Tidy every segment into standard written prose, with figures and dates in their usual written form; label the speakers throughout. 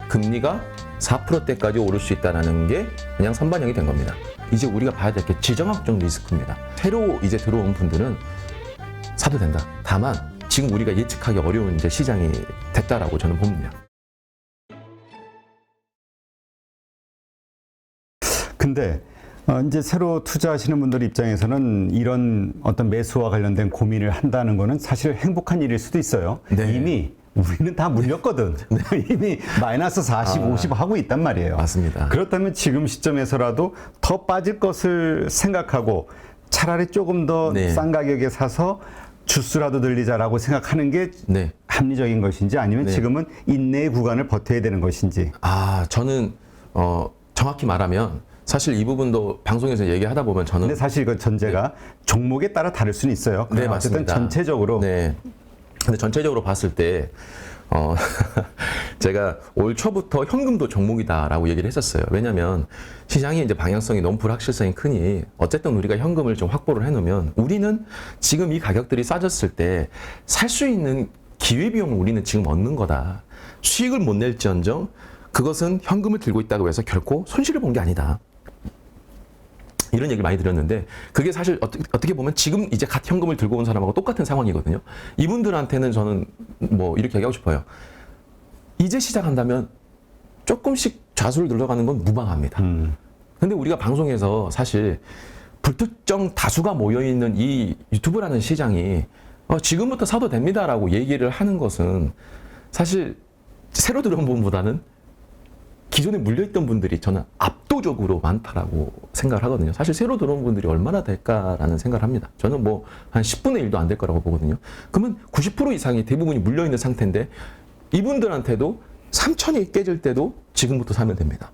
Speaker 1: 금리가 4%대까지 오를 수 있다는 게 그냥 선반영이 된 겁니다. 이제 우리가 봐야 될 게 지정학적 리스크입니다. 새로 이제 들어온 분들은 사도 된다. 다만 지금 우리가 예측하기 어려운 이제 시장이 됐다라고 저는 봅니다.
Speaker 2: 근데 이제 새로 투자하시는 분들 입장에서는 이런 어떤 매수와 관련된 고민을 한다는 거는 사실 행복한 일일 수도 있어요.
Speaker 1: 네.
Speaker 2: 이미 우리는 다 물렸거든. 이미 마이너스 40, 50 하고 있단 말이에요.
Speaker 1: 맞습니다.
Speaker 2: 그렇다면 지금 시점에서라도 더 빠질 것을 생각하고 차라리 조금 더 싼 가격에 사서 주스라도 늘리자라고 생각하는 게 합리적인 것인지 아니면 지금은 인내의 구간을 버텨야 되는 것인지.
Speaker 1: 저는 정확히 말하면 사실 이 부분도 방송에서 얘기하다 보면 저는
Speaker 2: 근데 사실 그 전제가 종목에 따라 다를 수는 있어요.
Speaker 1: 네,
Speaker 2: 어쨌든
Speaker 1: 맞습니다.
Speaker 2: 전체적으로.
Speaker 1: 네. 근데 전체적으로 봤을 때 제가 올 초부터 현금도 종목이다라고 얘기를 했었어요. 왜냐하면 시장이 이제 방향성이 너무 불확실성이 크니 어쨌든 우리가 현금을 좀 확보를 해놓으면 우리는 지금 이 가격들이 싸졌을 때 살 수 있는 기회비용을 우리는 지금 얻는 거다. 수익을 못 낼지언정 그것은 현금을 들고 있다고 해서 결코 손실을 본 게 아니다. 이런 얘기를 많이 드렸는데 그게 사실 어떻게 보면 지금 이제 갓 현금을 들고 온 사람하고 똑같은 상황이거든요. 이분들한테는 저는 뭐 이렇게 얘기하고 싶어요. 이제 시작한다면 조금씩 좌수를 늘어가는 건 무방합니다. 근데 우리가 방송에서 사실 불특정 다수가 모여있는 이 유튜브라는 시장이 지금부터 사도 됩니다라고 얘기를 하는 것은 사실 새로 들어온 분보다는 기존에 물려있던 분들이 저는 압도적으로 많다라고 생각을 하거든요. 사실 새로 들어온 분들이 얼마나 될까라는 생각을 합니다. 저는 뭐 한 10분의 1도 안 될 거라고 보거든요. 그러면 90% 이상이 대부분이 물려있는 상태인데 이분들한테도 3,000이 깨질 때도 지금부터 사면 됩니다.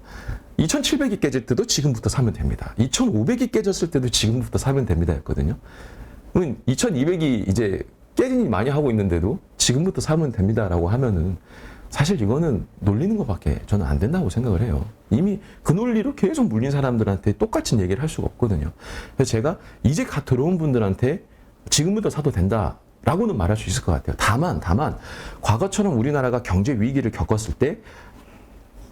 Speaker 1: 2,700이 깨질 때도 지금부터 사면 됩니다. 2,500이 깨졌을 때도 지금부터 사면 됩니다 였거든요. 그러면 2,200이 이제 깨진이 많이 하고 있는데도 지금부터 사면 됩니다라고 하면은 사실 이거는 놀리는 것밖에 저는 안 된다고 생각을 해요. 이미 그 논리로 계속 물린 사람들한테 똑같은 얘기를 할 수가 없거든요. 그래서 제가 이제 갓 들어온 분들한테 지금부터 사도 된다라고는 말할 수 있을 것 같아요. 다만 과거처럼 우리나라가 경제 위기를 겪었을 때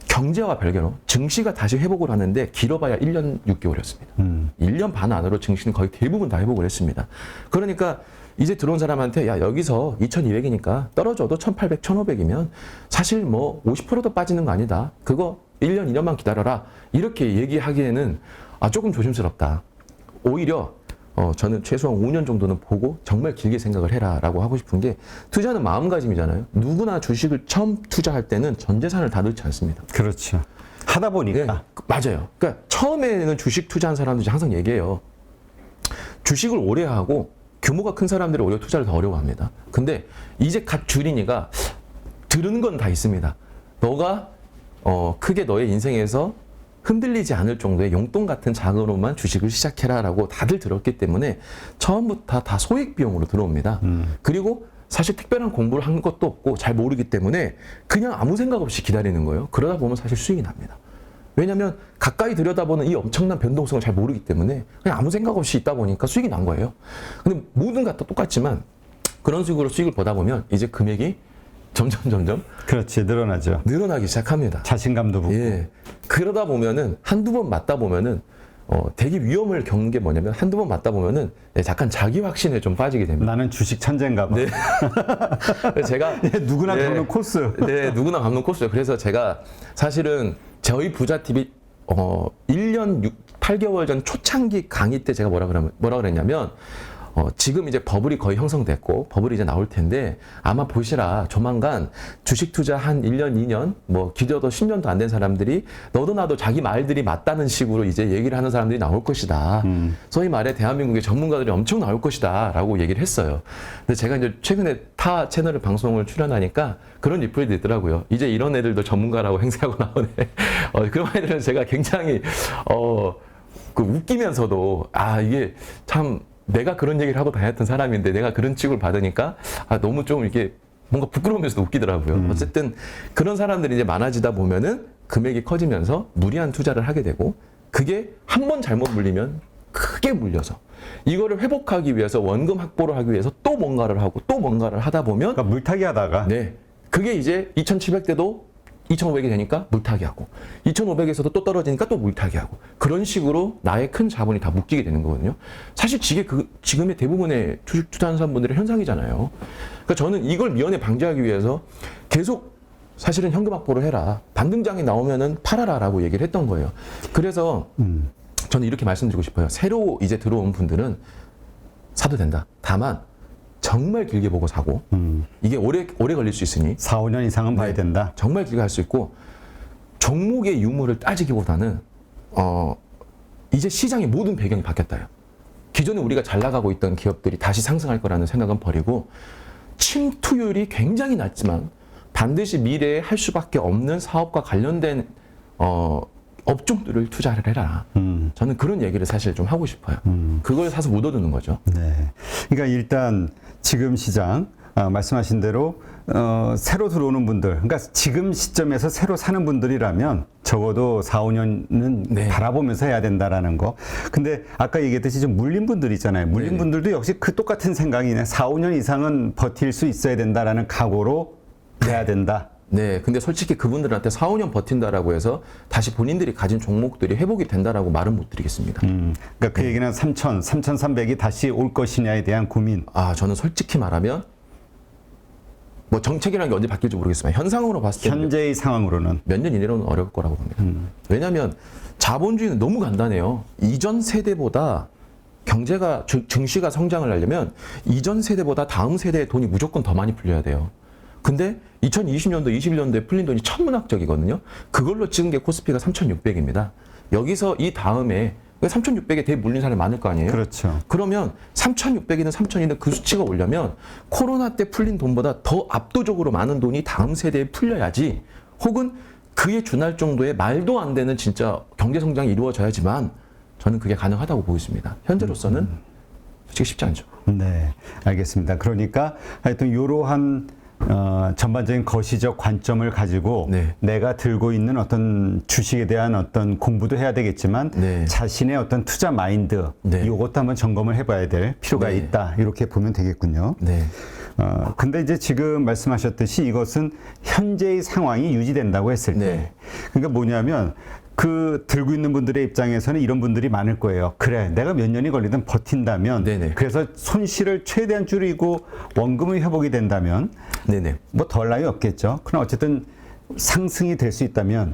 Speaker 1: 경제와 별개로 증시가 다시 회복을 하는데 길어봐야 1년 6개월이었습니다. 1년 반 안으로 증시는 거의 대부분 다 회복을 했습니다. 그러니까 이제 들어온 사람한테 야 여기서 2,200이니까 떨어져도 1,800, 1,500이면 사실 뭐 50%도 빠지는 거 아니다. 그거 1년, 2년만 기다려라. 이렇게 얘기하기에는 조금 조심스럽다. 오히려 저는 최소한 5년 정도는 보고 정말 길게 생각을 해라라고 하고 싶은 게 투자는 마음가짐이잖아요. 누구나 주식을 처음 투자할 때는 전 재산을 다 넣지 않습니다.
Speaker 2: 그렇죠. 하다 보니까.
Speaker 1: 맞아요. 그러니까 처음에는 주식 투자한 사람들이 항상 얘기해요. 주식을 오래 하고 규모가 큰 사람들이 오히려 투자를 더 어려워합니다. 근데 이제 갓 줄이니까 들은 건 다 있습니다. 너가 크게 너의 인생에서 흔들리지 않을 정도의 용돈 같은 자금으로만 주식을 시작해라라고 다들 들었기 때문에 처음부터 다 소액 비용으로 들어옵니다. 그리고 사실 특별한 공부를 한 것도 없고 잘 모르기 때문에 그냥 아무 생각 없이 기다리는 거예요. 그러다 보면 사실 수익이 납니다. 왜냐하면 가까이 들여다보는 이 엄청난 변동성을 잘 모르기 때문에 그냥 아무 생각 없이 있다 보니까 수익이 난 거예요. 근데 모든 것 다 똑같지만 그런 식으로 수익을 보다 보면 이제 금액이 점점
Speaker 2: 그렇지
Speaker 1: 늘어나기 시작합니다.
Speaker 2: 자신감도 붙고.
Speaker 1: 예. 그러다 보면은 한두 번 맞다 보면은 되게 위험을 겪는 게 뭐냐면 한두 번 맞다 보면은 잠깐 자기 확신에 좀 빠지게 됩니다.
Speaker 2: 나는 주식 천재인가 봐.
Speaker 1: 네. 그래서 제가
Speaker 2: 누구나 밟는 코스.
Speaker 1: 네, 누구나 밟는 코스예요. 그래서 제가 사실은 저희 부자TV 1년 8개월 전 초창기 강의 때 제가 뭐라 그랬냐면 지금 이제 버블이 거의 형성됐고 버블이 이제 나올 텐데 아마 보시라 조만간 주식 투자 한 1년, 2년 뭐 길어도 10년도 안 된 사람들이 너도 나도 자기 말들이 맞다는 식으로 이제 얘기를 하는 사람들이 나올 것이다. 소위 말해 대한민국의 전문가들이 엄청 나올 것이다 라고 얘기를 했어요. 근데 제가 이제 최근에 타 채널을 방송을 출연하니까 그런 리플이 있더라고요. 이제 이런 애들도 전문가라고 행세하고 나오네. 그런 애들은 제가 굉장히 웃기면서도 이게 참 내가 그런 얘기를 하고 다녔던 사람인데 내가 그런 취급을 받으니까 너무 좀 이게 뭔가 부끄러우면서도 웃기더라고요. 어쨌든 그런 사람들이 이제 많아지다 보면은 금액이 커지면서 무리한 투자를 하게 되고 그게 한 번 잘못 물리면 크게 물려서 이거를 회복하기 위해서 원금 확보를 하기 위해서 또 뭔가를 하고 또 뭔가를 하다 보면
Speaker 2: 그러니까 물타기 하다가
Speaker 1: 그게 이제 2,700대도 2,500이 되니까 물타기 하고 2,500에서도 또 떨어지니까 또 물타기 하고 그런 식으로 나의 큰 자본이 다 묶이게 되는 거거든요. 사실 지금의 대부분의 주식 투자하는 사람분들의 현상이잖아요. 그러니까 저는 이걸 미연에 방지하기 위해서 계속 사실은 현금 확보를 해라. 반등장이 나오면은 팔아라라고 얘기를 했던 거예요. 그래서 저는 이렇게 말씀드리고 싶어요. 새로 이제 들어온 분들은 사도 된다. 다만 정말 길게 보고 사고 이게 오래 걸릴 수 있으니
Speaker 2: 4, 5년 이상은 봐야 된다.
Speaker 1: 정말 길게 할 수 있고 종목의 유무를 따지기보다는 이제 시장의 모든 배경이 바뀌었다요. 기존에 우리가 잘 나가고 있던 기업들이 다시 상승할 거라는 생각은 버리고 침투율이 굉장히 낮지만 반드시 미래에 할 수밖에 없는 사업과 관련된 업종들을 투자를 해라. 저는 그런 얘기를 사실 좀 하고 싶어요. 그걸 사서 묻어두는 거죠.
Speaker 2: 네. 그러니까 일단 지금 시장 말씀하신 대로 새로 들어오는 분들, 그러니까 지금 시점에서 새로 사는 분들이라면 적어도 4, 5년은
Speaker 1: 네.
Speaker 2: 바라보면서 해야 된다라는 거. 근데 아까 얘기했듯이 좀 물린 분들 있잖아요. 물린
Speaker 1: 네네.
Speaker 2: 분들도 역시 그 똑같은 생각이네. 4, 5년 이상은 버틸 수 있어야 된다라는 각오로 해야 된다.
Speaker 1: 네, 근데 솔직히 그분들한테 4, 5년 버틴다라고 해서 다시 본인들이 가진 종목들이 회복이 된다라고 말은 못 드리겠습니다.
Speaker 2: 그러니까 그 얘기는 3,300이 다시 올 것이냐에 대한 고민.
Speaker 1: 저는 솔직히 말하면 뭐 정책이라는 게 언제 바뀔지 모르겠지만 현상으로 봤을 때
Speaker 2: 현재의 상황으로는
Speaker 1: 몇 년 이내로는 어려울 거라고 봅니다. 왜냐하면 자본주의는 너무 간단해요. 이전 세대보다 경제가 증시가 성장을 하려면 이전 세대보다 다음 세대의 돈이 무조건 더 많이 풀려야 돼요. 근데 2020년도, 21년도에 풀린 돈이 천문학적이거든요. 그걸로 찍은 게 코스피가 3,600입니다. 여기서 이 다음에 3,600에 대해 물린 사람이 많을 거 아니에요?
Speaker 2: 그렇죠.
Speaker 1: 그러면 3,600이든 3,000이든 그 수치가 오려면 코로나 때 풀린 돈보다 더 압도적으로 많은 돈이 다음 세대에 풀려야지 혹은 그에 준할 정도의 말도 안 되는 진짜 경제 성장이 이루어져야지만 저는 그게 가능하다고 보고 있습니다. 현재로서는 솔직히 쉽지 않죠.
Speaker 2: 네, 알겠습니다. 그러니까 하여튼 이러한 전반적인 거시적 관점을 가지고
Speaker 1: 네.
Speaker 2: 내가 들고 있는 어떤 주식에 대한 어떤 공부도 해야 되겠지만
Speaker 1: 네.
Speaker 2: 자신의 어떤 투자 마인드
Speaker 1: 네.
Speaker 2: 이것도 한번 점검을 해봐야 될 필요가
Speaker 1: 네.
Speaker 2: 있다 이렇게 보면 되겠군요.
Speaker 1: 네.
Speaker 2: 근데 이제 지금 말씀하셨듯이 이것은 현재의 상황이 유지된다고 했을 때
Speaker 1: 네.
Speaker 2: 그러니까 뭐냐면 그 들고 있는 분들의 입장에서는 이런 분들이 많을 거예요. 그래, 내가 몇 년이 걸리든 버틴다면,
Speaker 1: 네네.
Speaker 2: 그래서 손실을 최대한 줄이고 원금이 회복이 된다면,
Speaker 1: 네네.
Speaker 2: 뭐 덜 나위 없겠죠. 그러나 어쨌든 상승이 될 수 있다면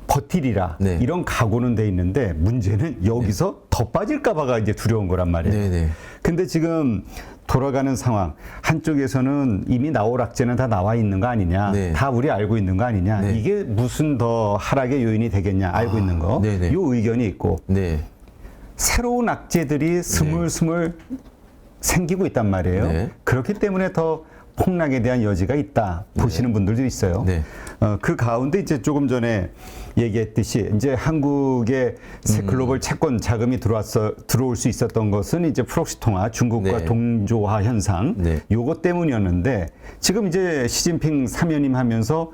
Speaker 2: 버티리라
Speaker 1: 네.
Speaker 2: 이런 각오는 돼 있는데 문제는 여기서 더 빠질까봐가 이제 두려운 거란 말이에요.
Speaker 1: 네네.
Speaker 2: 근데 지금 돌아가는 상황 한쪽에서는 이미 나오락제는 다 나와 있는 거 아니냐,
Speaker 1: 네.
Speaker 2: 다 우리 알고 있는 거 아니냐,
Speaker 1: 네.
Speaker 2: 이게 무슨 더 하락의 요인이 되겠냐, 알고 있는 거,
Speaker 1: 네네.
Speaker 2: 요 의견이 있고
Speaker 1: 네.
Speaker 2: 새로운 악재들이 스물스물 생기고 있단 말이에요.
Speaker 1: 네.
Speaker 2: 그렇기 때문에 더 폭락에 대한 여지가 있다 보시는 분들도 있어요.
Speaker 1: 네.
Speaker 2: 그 가운데 이제 조금 전에 얘기했듯이 이제 한국의 글로벌 채권 자금이 들어올 수 있었던 것은 이제 프록시 통화, 중국과
Speaker 1: 네.
Speaker 2: 동조화 현상,
Speaker 1: 네.
Speaker 2: 요것 때문이었는데 지금 이제 시진핑 사면임 하면서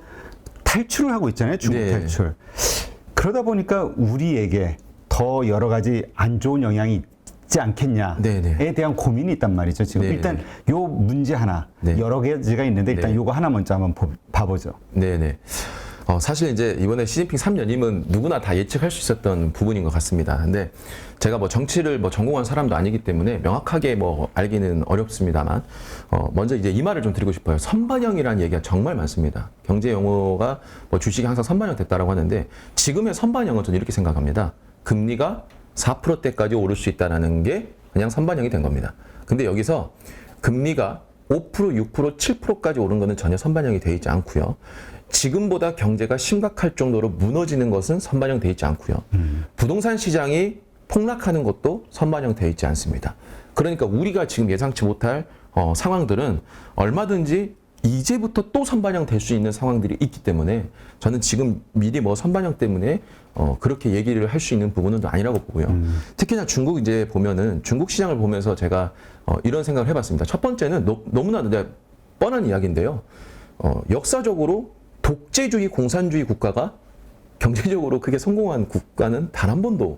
Speaker 2: 탈출을 하고 있잖아요. 중국
Speaker 1: 네.
Speaker 2: 탈출. 그러다 보니까 우리에게 더 여러 가지 안 좋은 영향이 있지 않겠냐에
Speaker 1: 네네.
Speaker 2: 대한 고민이 있단 말이죠. 지금
Speaker 1: 네네.
Speaker 2: 일단 요 문제 하나,
Speaker 1: 네.
Speaker 2: 여러 가지가 있는데 일단
Speaker 1: 네.
Speaker 2: 요거 하나 먼저 한번 봐보죠.
Speaker 1: 네네. 사실 이제 이번에 시진핑 3년임은 누구나 다 예측할 수 있었던 부분인 것 같습니다. 근데 제가 뭐 정치를 뭐 전공한 사람도 아니기 때문에 명확하게 뭐 알기는 어렵습니다만, 먼저 이제 이 말을 좀 드리고 싶어요. 선반영이라는 얘기가 정말 많습니다. 경제 용어가 뭐 주식이 항상 선반영 됐다라고 하는데 지금의 선반영은 저는 이렇게 생각합니다. 금리가 4%대까지 오를 수 있다는 게 그냥 선반영이 된 겁니다. 근데 여기서 금리가 5%, 6%, 7%까지 오른 것은 전혀 선반영이 되어 있지 않고요. 지금보다 경제가 심각할 정도로 무너지는 것은 선반영 되어 있지 않고요. 부동산 시장이 폭락하는 것도 선반영 되어 있지 않습니다. 그러니까 우리가 지금 예상치 못할 상황들은 얼마든지 이제부터 또 선반영 될 수 있는 상황들이 있기 때문에 저는 지금 미리 뭐 선반영 때문에 그렇게 얘기를 할 수 있는 부분은 아니라고 보고요. 특히나 중국 이제 보면은 중국 시장을 보면서 제가 이런 생각을 해봤습니다. 첫 번째는 너무나 뻔한 이야기인데요. 역사적으로 독재주의 공산주의 국가가 경제적으로 크게 성공한 국가는 단 한 번도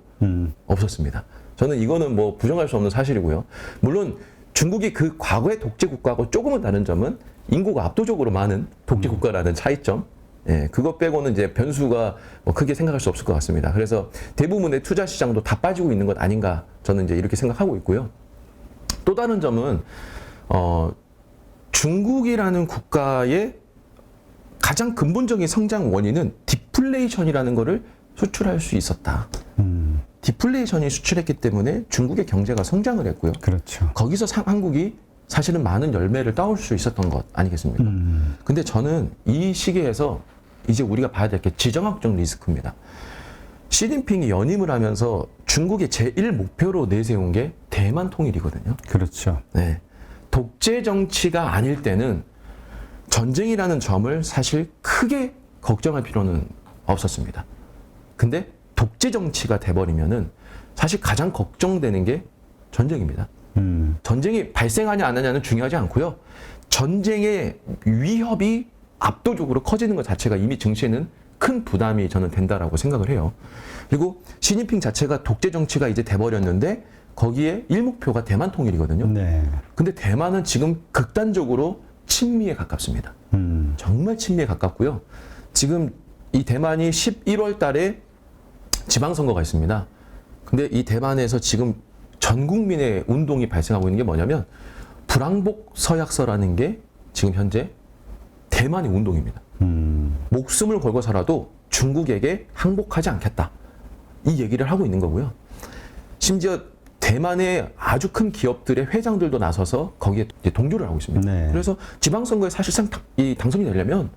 Speaker 1: 없었습니다. 저는 이거는 뭐 부정할 수 없는 사실이고요. 물론 중국이 그 과거의 독재 국가하고 조금은 다른 점은 인구가 압도적으로 많은 독재 국가라는 차이점, 예, 그것 빼고는 이제 변수가 뭐 크게 생각할 수 없을 것 같습니다. 그래서 대부분의 투자 시장도 다 빠지고 있는 것 아닌가 저는 이제 이렇게 생각하고 있고요. 또 다른 점은 중국이라는 국가의 가장 근본적인 성장 원인은 디플레이션이라는 것을 수출할 수 있었다. 디플레이션이 수출했기 때문에 중국의 경제가 성장을 했고요.
Speaker 2: 그렇죠.
Speaker 1: 거기서 한국이 사실은 많은 열매를 따올 수 있었던 것 아니겠습니까? 근데 저는 이 시기에서 이제 우리가 봐야 될 게 지정학적 리스크입니다. 시진핑이 연임을 하면서 중국의 제1 목표로 내세운 게 대만 통일이거든요.
Speaker 2: 그렇죠.
Speaker 1: 네. 독재 정치가 아닐 때는 전쟁이라는 점을 사실 크게 걱정할 필요는 없었습니다. 근데 독재 정치가 돼버리면은 사실 가장 걱정되는 게 전쟁입니다. 전쟁이 발생하냐 안 하냐는 중요하지 않고요. 전쟁의 위협이 압도적으로 커지는 것 자체가 이미 증시에는 큰 부담이 저는 된다라고 생각을 해요. 그리고 시진핑 자체가 독재 정치가 이제 돼버렸는데 거기에 일목표가 대만 통일이거든요.
Speaker 2: 네.
Speaker 1: 근데 대만은 지금 극단적으로 친미에 가깝습니다. 정말 친미에 가깝고요. 지금 이 대만이 11월 달에 지방선거가 있습니다. 근데 이 대만에서 지금 전 국민의 운동이 발생하고 있는 게 뭐냐면 불항복 서약서라는 게 지금 현재 대만의 운동입니다. 목숨을 걸고서라도 중국에게 항복하지 않겠다. 이 얘기를 하고 있는 거고요. 심지어 대만의 아주 큰 기업들의 회장들도 나서서 거기에 동조를 하고 있습니다.
Speaker 2: 네.
Speaker 1: 그래서 지방선거에 사실상 이 당선이 되려면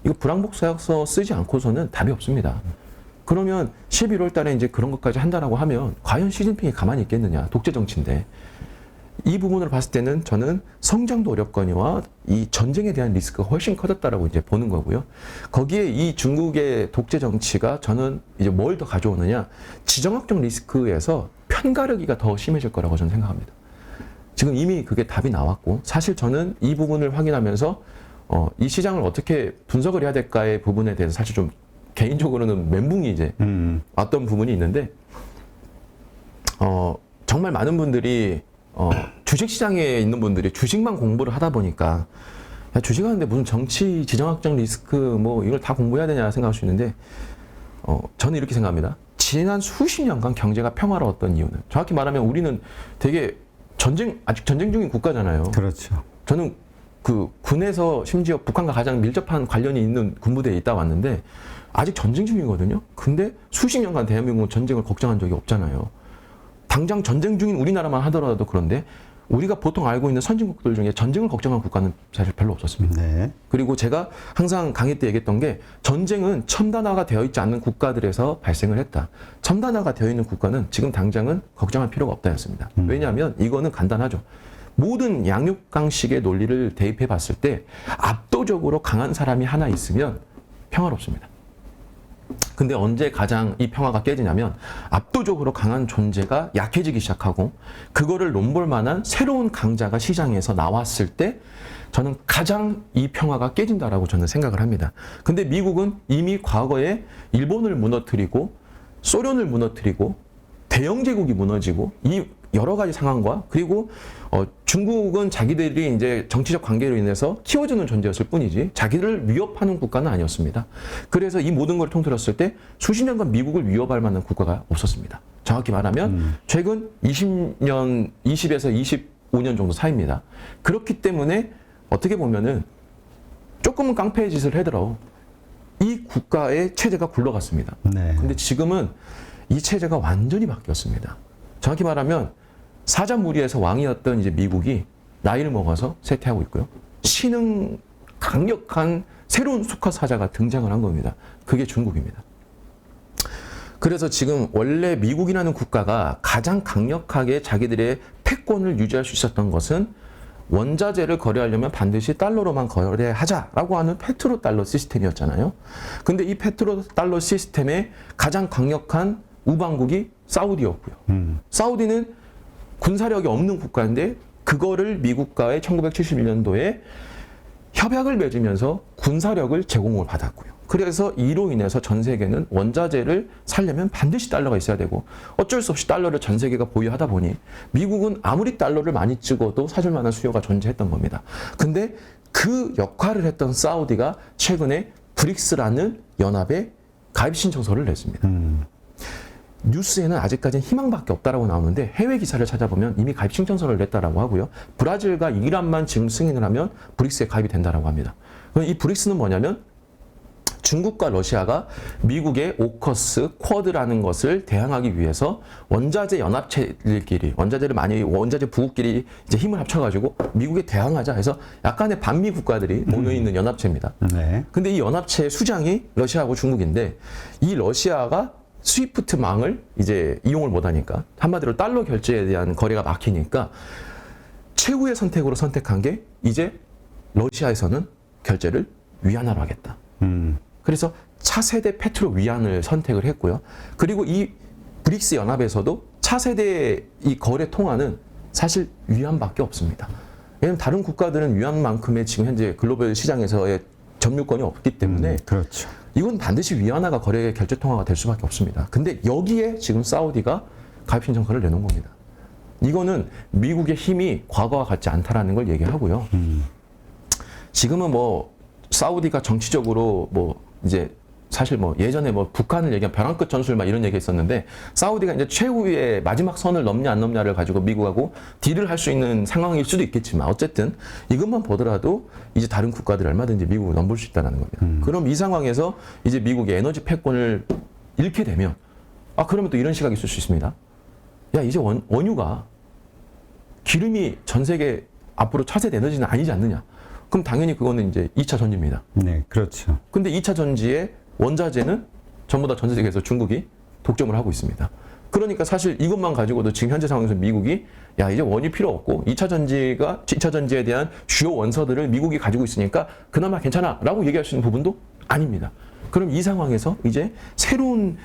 Speaker 1: 이거 불항복 서약서 쓰지 않고서는 답이 없습니다. 그러면 11월 달에 이제 그런 것까지 한다라고 하면 과연 시진핑이 가만히 있겠느냐. 독재 정치인데. 이 부분으로 봤을 때는 저는 성장도 어렵거니와 이 전쟁에 대한 리스크가 훨씬 커졌다라고 이제 보는 거고요. 거기에 이 중국의 독재 정치가 저는 이제 뭘 더 가져오느냐. 지정학적 리스크에서 편가르기가 더 심해질 거라고 저는 생각합니다. 지금 이미 그게 답이 나왔고 사실 저는 이 부분을 확인하면서 이 시장을 어떻게 분석을 해야 될까의 부분에 대해서 사실 좀 개인적으로는 멘붕이 이제 왔던 부분이 있는데 정말 많은 분들이 주식시장에 있는 분들이 주식만 공부를 하다 보니까 야, 주식하는데 무슨 정치 지정학적 리스크 뭐 이걸 다 공부해야 되냐 생각할 수 있는데 저는 이렇게 생각합니다. 지난 수십 년간 경제가 평화로웠던 이유는 정확히 말하면 우리는 되게 아직 전쟁 중인 국가잖아요.
Speaker 2: 그렇죠.
Speaker 1: 저는 그 군에서 심지어 북한과 가장 밀접한 관련이 있는 군부대에 있다 왔는데 아직 전쟁 중이거든요. 근데 수십 년간 대한민국은 전쟁을 걱정한 적이 없잖아요. 당장 전쟁 중인 우리나라만 하더라도 그런데 우리가 보통 알고 있는 선진국들 중에 전쟁을 걱정한 국가는 사실 별로 없었습니다.
Speaker 2: 네.
Speaker 1: 그리고 제가 항상 강의 때 얘기했던 게 전쟁은 첨단화가 되어 있지 않는 국가들에서 발생을 했다. 첨단화가 되어 있는 국가는 지금 당장은 걱정할 필요가 없다였습니다. 왜냐하면 이거는 간단하죠. 모든 양육강식의 논리를 대입해 봤을 때 압도적으로 강한 사람이 하나 있으면 평화롭습니다. 근데 언제 가장 이 평화가 깨지냐면 압도적으로 강한 존재가 약해지기 시작하고 그거를 논볼 만한 새로운 강자가 시장에서 나왔을 때 저는 가장 이 평화가 깨진다라고 저는 생각을 합니다. 근데 미국은 이미 과거에 일본을 무너뜨리고 소련을 무너뜨리고 대영 제국이 무너지고 이 여러 가지 상황과 그리고 중국은 자기들이 이제 정치적 관계로 인해서 키워주는 존재였을 뿐이지 자기를 위협하는 국가는 아니었습니다. 그래서 이 모든 걸 통틀었을 때 수십 년간 미국을 위협할 만한 국가가 없었습니다. 정확히 말하면 최근 20에서 25년 정도 사이입니다. 그렇기 때문에 어떻게 보면은 조금은 깡패의 짓을 하더라도 이 국가의 체제가 굴러갔습니다.
Speaker 2: 네.
Speaker 1: 근데 지금은 이 체제가 완전히 바뀌었습니다. 정확히 말하면 사자무리에서 왕이었던 이제 미국이 나이를 먹어서 쇠퇴하고 있고요. 신흥 강력한 새로운 수컷 사자가 등장을 한 겁니다. 그게 중국입니다. 그래서 지금 원래 미국이라는 국가가 가장 강력하게 자기들의 패권을 유지할 수 있었던 것은 원자재를 거래하려면 반드시 달러로만 거래하자라고 하는 페트로달러 시스템이었잖아요. 근데 이 페트로달러 시스템의 가장 강력한 우방국이 사우디였고요. 사우디는 군사력이 없는 국가인데 그거를 미국과의 1971년도에 협약을 맺으면서 군사력을 제공을 받았고요. 그래서 이로 인해서 전 세계는 원자재를 사려면 반드시 달러가 있어야 되고 어쩔 수 없이 달러를 전 세계가 보유하다 보니 미국은 아무리 달러를 많이 찍어도 사줄 만한 수요가 존재했던 겁니다. 근데 그 역할을 했던 사우디가 최근에 브릭스라는 연합에 가입 신청서를 냈습니다. 뉴스에는 아직까지는 희망밖에 없다라고 나오는데 해외 기사를 찾아보면 이미 가입 신청서를 냈다라고 하고요. 브라질과 이란만 지금 승인을 하면 브릭스에 가입이 된다라고 합니다. 그럼 이 브릭스는 뭐냐면 중국과 러시아가 미국의 오커스, 쿼드라는 것을 대항하기 위해서 원자재 연합체들끼리, 원자재 부국끼리 이제 힘을 합쳐가지고 미국에 대항하자 해서 약간의 반미 국가들이 모여있는 연합체입니다.
Speaker 2: 네.
Speaker 1: 근데 이 연합체의 수장이 러시아하고 중국인데 이 러시아가 스위프트망을 이제 이용을 못하니까 한마디로 달러 결제에 대한 거래가 막히니까 최후의 선택으로 선택한 게 이제 러시아에서는 결제를 위안화로 하겠다. 그래서 차세대 페트로 위안을 선택을 했고요. 그리고 이 브릭스 연합에서도 차세대 이 거래 통화는 사실 위안밖에 없습니다. 왜냐하면 다른 국가들은 위안만큼의 지금 현재 글로벌 시장에서의 점유권이 없기 때문에
Speaker 2: 그렇죠.
Speaker 1: 이건 반드시 위안화가 거래 결제 통화가 될 수밖에 없습니다. 근데 여기에 지금 사우디가 가입 신청서를 내놓은 겁니다. 이거는 미국의 힘이 과거와 같지 않다라는 걸 얘기하고요. 지금은 뭐 사우디가 정치적으로 뭐 이제 사실 뭐 예전에 뭐 북한을 얘기한 벼랑 끝 전술 막 이런 얘기 했었는데 사우디가 이제 최후의 마지막 선을 넘냐 안 넘냐를 가지고 미국하고 딜을 할 수 있는 상황일 수도 있겠지만 어쨌든 이것만 보더라도 이제 다른 국가들이 얼마든지 미국을 넘볼 수 있다는 겁니다. 그럼 이 상황에서 이제 미국의 에너지 패권을 잃게 되면 그러면 또 이런 시각이 있을 수 있습니다. 야 이제 원유가 기름이 전 세계 앞으로 차세대 에너지는 아니지 않느냐. 그럼 당연히 그거는 이제 2차 전지입니다.
Speaker 2: 네, 그렇죠.
Speaker 1: 근데 2차 전지의 원자재는 전부 다 전 세계에서 중국이 독점을 하고 있습니다. 그러니까 사실 이것만 가지고도 지금 현재 상황에서 미국이 야 이제 원이 필요 없고 2차 전지에 대한 주요 원서들을 미국이 가지고 있으니까 그나마 괜찮아라고 얘기할 수 있는 부분도 아닙니다. 그럼 이 상황에서 이제 새로운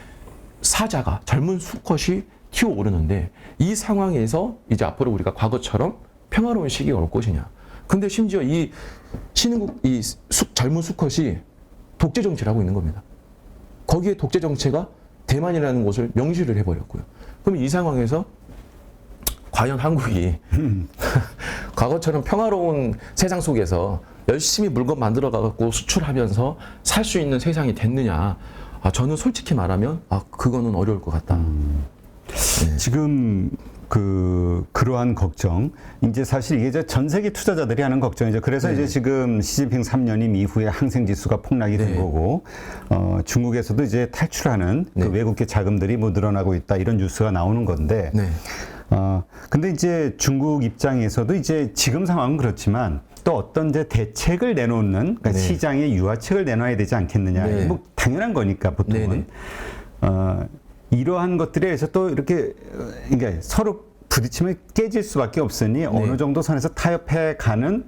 Speaker 1: 사자가 젊은 수컷이 튀어오르는데 이 상황에서 이제 앞으로 우리가 과거처럼 평화로운 시기가 올 것이냐. 근데 심지어 이 젊은 수컷이 독재 정치를 하고 있는 겁니다. 거기에 독재 정체가 대만이라는 곳을 명시를 해버렸고요. 그럼 이 상황에서 과연 한국이 과거처럼 평화로운 세상 속에서 열심히 물건 만들어가고 수출하면서 살 수 있는 세상이 됐느냐? 저는 솔직히 말하면 그거는 어려울 것 같다.
Speaker 2: 네. 지금 그러한 걱정, 이제 사실 이게 전 세계 투자자들이 하는 걱정이죠. 그래서 이제 지금 시진핑 3년임 이후에 항생 지수가 폭락이 된 거고, 중국에서도 이제 탈출하는 그 외국계 자금들이 뭐 늘어나고 있다 이런 뉴스가 나오는 건데, 근데 이제 중국 입장에서도 이제 지금 상황은 그렇지만 또 어떤 이제 대책을 내놓는, 그러니까 시장에 유화책을 내놔야 되지 않겠느냐. 뭐 당연한 거니까 보통은. 이러한 것들에 의해서 또 이렇게 그러니까 서로 부딪히면 깨질 수밖에 없으니 어느 정도 선에서 타협해 가는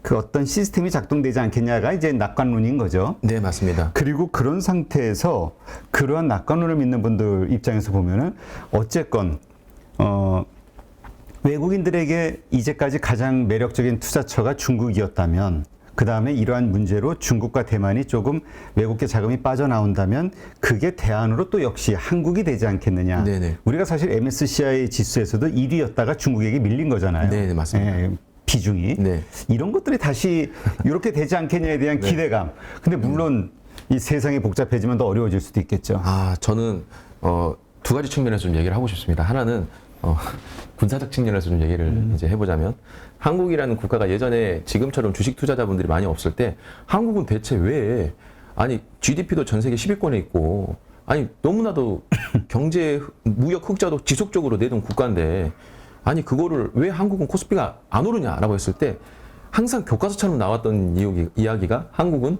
Speaker 2: 그 어떤 시스템이 작동되지 않겠냐가 이제 낙관론인 거죠.
Speaker 1: 네, 맞습니다.
Speaker 2: 그리고 그런 상태에서 그러한 낙관론을 믿는 분들 입장에서 보면은 어쨌건 외국인들에게 이제까지 가장 매력적인 투자처가 중국이었다면 그 다음에 이러한 문제로 중국과 대만이 조금 외국계 자금이 빠져나온다면 그게 대안으로 또 역시 한국이 되지 않겠느냐.
Speaker 1: 네네.
Speaker 2: 우리가 사실 MSCI 지수에서도 1위였다가 중국에게 밀린 거잖아요.
Speaker 1: 네, 맞습니다.
Speaker 2: 비중이. 이런 것들이 다시 이렇게 되지 않겠냐에 대한 기대감. 근데 물론 이 세상이 복잡해지면 더 어려워질 수도 있겠죠.
Speaker 1: 저는 두 가지 측면에서 좀 얘기를 하고 싶습니다. 하나는 군사적 측면에서 좀 얘기를 이제 해보자면 한국이라는 국가가 예전에 지금처럼 주식 투자자분들이 많이 없을 때 한국은 대체 왜 GDP도 전 세계 10위권에 있고 너무나도 경제 무역 흑자도 지속적으로 내던 국가인데 그거를 왜 한국은 코스피가 안 오르냐라고 했을 때 항상 교과서처럼 나왔던 이야기가 한국은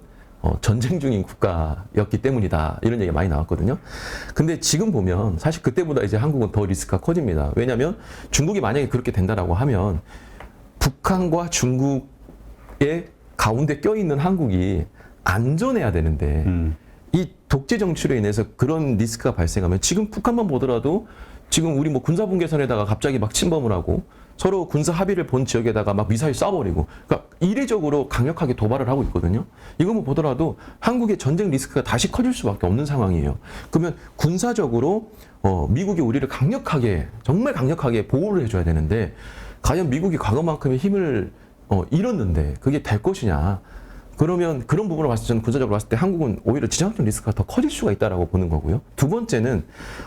Speaker 1: 전쟁 중인 국가였기 때문이다. 이런 얘기가 많이 나왔거든요. 근데 지금 보면 사실 그때보다 이제 한국은 더 리스크가 커집니다. 왜냐하면 중국이 만약에 그렇게 된다라고 하면 북한과 중국의 가운데 껴있는 한국이 안전해야 되는데 이 독재 정치로 인해서 그런 리스크가 발생하면 지금 북한만 보더라도 지금 우리 뭐 군사분계선에다가 갑자기 막 침범을 하고 서로 군사 합의를 본 지역에다가 막 미사일 쏴버리고 그러니까 이례적으로 강력하게 도발을 하고 있거든요. 이거만 보더라도 한국의 전쟁 리스크가 다시 커질 수밖에 없는 상황이에요. 그러면 군사적으로 미국이 우리를 강력하게 정말 강력하게 보호를 해줘야 되는데 과연 미국이 과거만큼의 힘을 잃었는데 그게 될 것이냐. 그러면 그런 부분을 봤을 때 저는 군사적으로 봤을 때 한국은 오히려 지정학적 리스크가 더 커질 수가 있다라고 보는 거고요. 두 번째는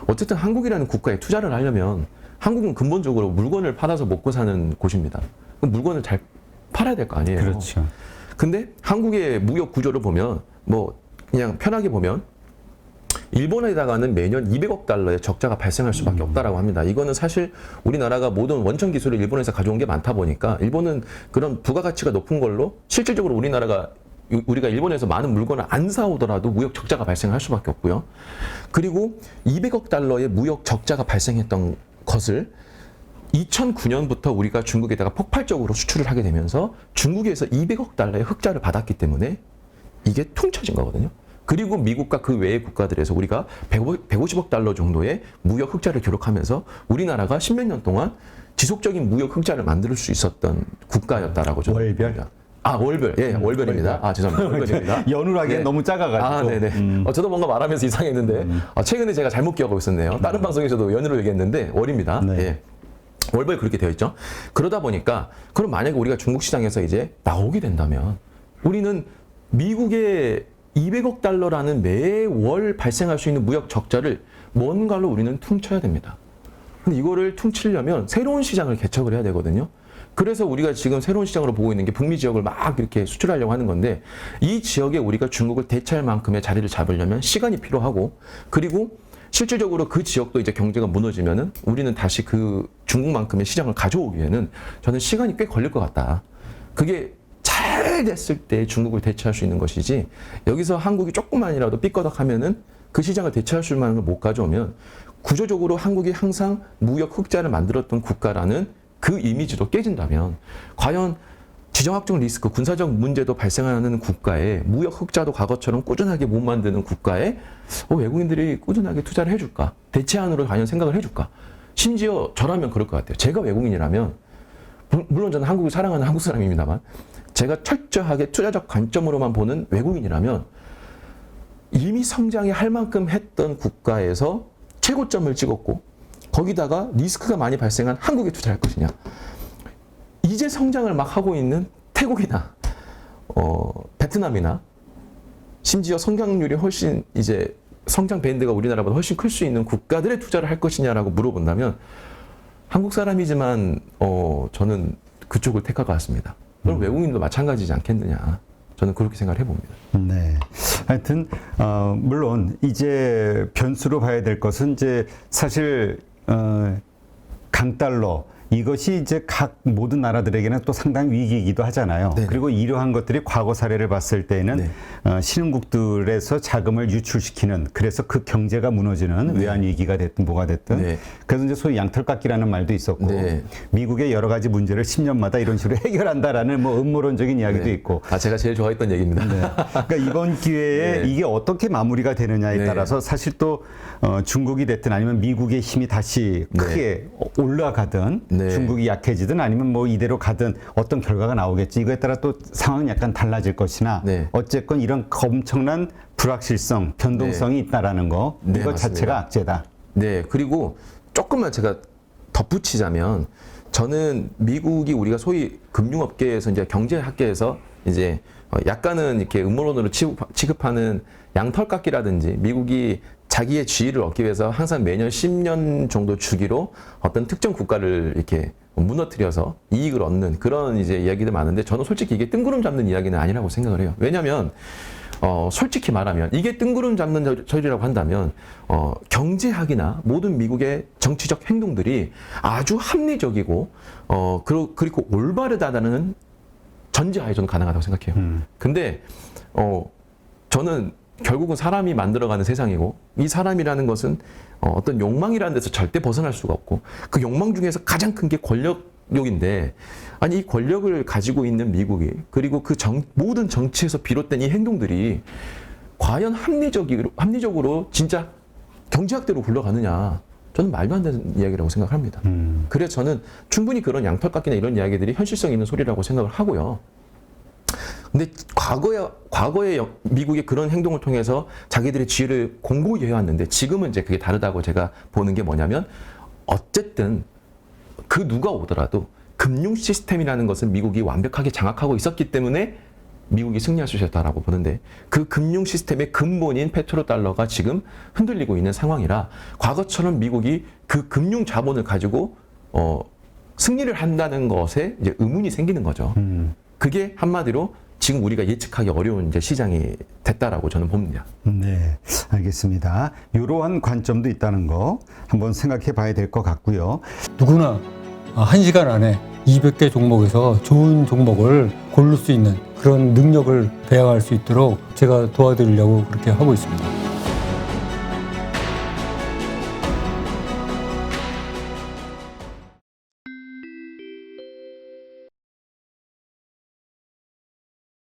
Speaker 1: 어쨌든 한국이라는 국가에 투자를 하려면 한국은 근본적으로 물건을 팔아서 먹고 사는 곳입니다. 그럼 물건을 잘 팔아야 될 거 아니에요.
Speaker 2: 그렇죠.
Speaker 1: 근데 한국의 무역 구조를 보면 뭐 그냥 편하게 보면 일본에다가는 매년 200억 달러의 적자가 발생할 수밖에 없다라고 합니다. 이거는 사실 우리나라가 모든 원천 기술을 일본에서 가져온 게 많다 보니까 일본은 그런 부가가치가 높은 걸로 실질적으로 우리가 일본에서 많은 물건을 안 사오더라도 무역 적자가 발생할 수밖에 없고요. 그리고 200억 달러의 무역 적자가 발생했던 것을 2009년부터 우리가 중국에다가 폭발적으로 수출을 하게 되면서 중국에서 200억 달러의 흑자를 받았기 때문에 이게 퉁쳐진 거거든요. 그리고 미국과 그 외의 국가들에서 우리가 150억 달러 정도의 무역 흑자를 기록하면서 우리나라가 10몇 년 동안 지속적인 무역 흑자를 만들 수 있었던 국가였다라고 저는
Speaker 2: 월별?
Speaker 1: 봅니다. 월별. 예, 월별입니다. 죄송합니다. 월별입니다.
Speaker 2: 연후하기엔
Speaker 1: 네.
Speaker 2: 너무 작아가지고.
Speaker 1: 네네. 저도 뭔가 말하면서 이상했는데, 최근에 제가 잘못 기억하고 있었네요. 다른 방송에서도 연으로 얘기했는데, 월입니다.
Speaker 2: 네.
Speaker 1: 예. 월별 그렇게 되어 있죠. 그러다 보니까, 그럼 만약에 우리가 중국 시장에서 이제 나오게 된다면, 우리는 미국의 200억 달러라는 매월 발생할 수 있는 무역 적자를 뭔가로 우리는 퉁쳐야 됩니다. 근데 이거를 퉁치려면 새로운 시장을 개척을 해야 되거든요. 그래서 우리가 지금 새로운 시장으로 보고 있는 게 북미 지역을 막 이렇게 수출하려고 하는 건데 이 지역에 우리가 중국을 대체할 만큼의 자리를 잡으려면 시간이 필요하고 그리고 실질적으로 그 지역도 이제 경제가 무너지면은 우리는 다시 그 중국만큼의 시장을 가져오기에는 저는 시간이 꽤 걸릴 것 같다. 그게 잘 됐을 때 중국을 대체할 수 있는 것이지 여기서 한국이 조금만이라도 삐꺼덕하면은 그 시장을 대체할 수 있는 걸 못 가져오면 구조적으로 한국이 항상 무역 흑자를 만들었던 국가라는 그 이미지도 깨진다면 과연 지정학적 리스크, 군사적 문제도 발생하는 국가에 무역 흑자도 과거처럼 꾸준하게 못 만드는 국가에 외국인들이 꾸준하게 투자를 해줄까? 대체안으로 과연 생각을 해줄까? 심지어 저라면 그럴 것 같아요. 제가 외국인이라면 물론 저는 한국을 사랑하는 한국 사람입니다만 제가 철저하게 투자적 관점으로만 보는 외국인이라면 이미 성장이 할 만큼 했던 국가에서 최고점을 찍었고 거기다가 리스크가 많이 발생한 한국에 투자할 것이냐. 이제 성장을 막 하고 있는 태국이나 베트남이나 심지어 성장률이 훨씬 이제 성장 밴드가 우리나라보다 훨씬 클 수 있는 국가들에 투자를 할 것이냐라고 물어본다면 한국 사람이지만 저는 그쪽을 택할 것 같습니다. 그럼 외국인도 마찬가지지 않겠느냐. 저는 그렇게 생각을 해봅니다.
Speaker 2: 네. 하여튼 물론 이제 변수로 봐야 될 것은 이제 사실 강달러 이것이 이제 각 모든 나라들에게는 또 상당히 위기이기도 하잖아요.
Speaker 1: 네네.
Speaker 2: 그리고 이러한 것들이 과거 사례를 봤을 때는
Speaker 1: 네.
Speaker 2: 신흥국들에서 자금을 유출시키는 그래서 그 경제가 무너지는
Speaker 1: 네.
Speaker 2: 외환 위기가 됐든 뭐가 됐든
Speaker 1: 네.
Speaker 2: 그래서 이제 소위 양털깎기라는 말도 있었고
Speaker 1: 네.
Speaker 2: 미국의 여러 가지 문제를 10년마다 이런 식으로 해결한다라는 뭐 음모론적인 이야기도
Speaker 1: 네.
Speaker 2: 있고
Speaker 1: 제가 제일 좋아했던 얘기입니다.
Speaker 2: 네. 그러니까 이번 기회에
Speaker 1: 네.
Speaker 2: 이게 어떻게 마무리가 되느냐에
Speaker 1: 네.
Speaker 2: 따라서 사실 또 중국이 됐든 아니면 미국의 힘이 다시 크게 올라가든
Speaker 1: 네.
Speaker 2: 중국이 약해지든 아니면 뭐 이대로 가든 어떤 결과가 나오겠지. 이거에 따라 또 상황은 약간 달라질 것이나
Speaker 1: 네.
Speaker 2: 어쨌건 이런 엄청난 불확실성, 변동성이 있다라는 거
Speaker 1: 네,
Speaker 2: 이거
Speaker 1: 맞습니다.
Speaker 2: 자체가 악재다.
Speaker 1: 네, 그리고 조금만 제가 덧붙이자면 저는 미국이 우리가 소위 금융업계에서 이제 경제학계에서 이제 약간은 이렇게 음모론으로 취급하는 양털깎기라든지 미국이 자기의 지위를 얻기 위해서 항상 매년 10년 정도 주기로 어떤 특정 국가를 이렇게 무너뜨려서 이익을 얻는 그런 이제 이야기들 많은데 저는 솔직히 이게 뜬구름 잡는 이야기는 아니라고 생각을 해요. 왜냐하면 솔직히 말하면 이게 뜬구름 잡는 처리라고 한다면 경제학이나 모든 미국의 정치적 행동들이 아주 합리적이고 그리고 올바르다는 전제하에 저는 가능하다고 생각해요. 근데 저는 결국은 사람이 만들어가는 세상이고 이 사람이라는 것은 어떤 욕망이라는 데서 절대 벗어날 수가 없고 그 욕망 중에서 가장 큰 게 권력욕인데 아니 이 권력을 가지고 있는 미국이 그리고 그 모든 정치에서 비롯된 이 행동들이 과연 합리적으로 진짜 경제학대로 굴러가느냐 저는 말도 안 되는 이야기라고 생각합니다. 그래서 저는 충분히 그런 양털깎기나 이런 이야기들이 현실성 있는 소리라고 생각을 하고요. 근데 과거에 미국이 그런 행동을 통해서 자기들의 지위를 공고히 해왔는데 지금은 이제 그게 다르다고 제가 보는 게 뭐냐면 어쨌든 그 누가 오더라도 금융 시스템이라는 것을 미국이 완벽하게 장악하고 있었기 때문에 미국이 승리할 수 있었다라고 보는데 그 금융 시스템의 근본인 페트로달러가 지금 흔들리고 있는 상황이라 과거처럼 미국이 그 금융 자본을 가지고 승리를 한다는 것에 이제 의문이 생기는 거죠. 그게 한마디로 지금 우리가 예측하기 어려운 이제 시장이 됐다라고 저는 봅니다.
Speaker 2: 네, 알겠습니다. 이러한 관점도 있다는 거 한번 생각해 봐야 될 것 같고요.
Speaker 3: 누구나 1시간 안에 200개 종목에서 좋은 종목을 고를 수 있는 그런 능력을 배양할 수 있도록 제가 도와드리려고 그렇게 하고 있습니다.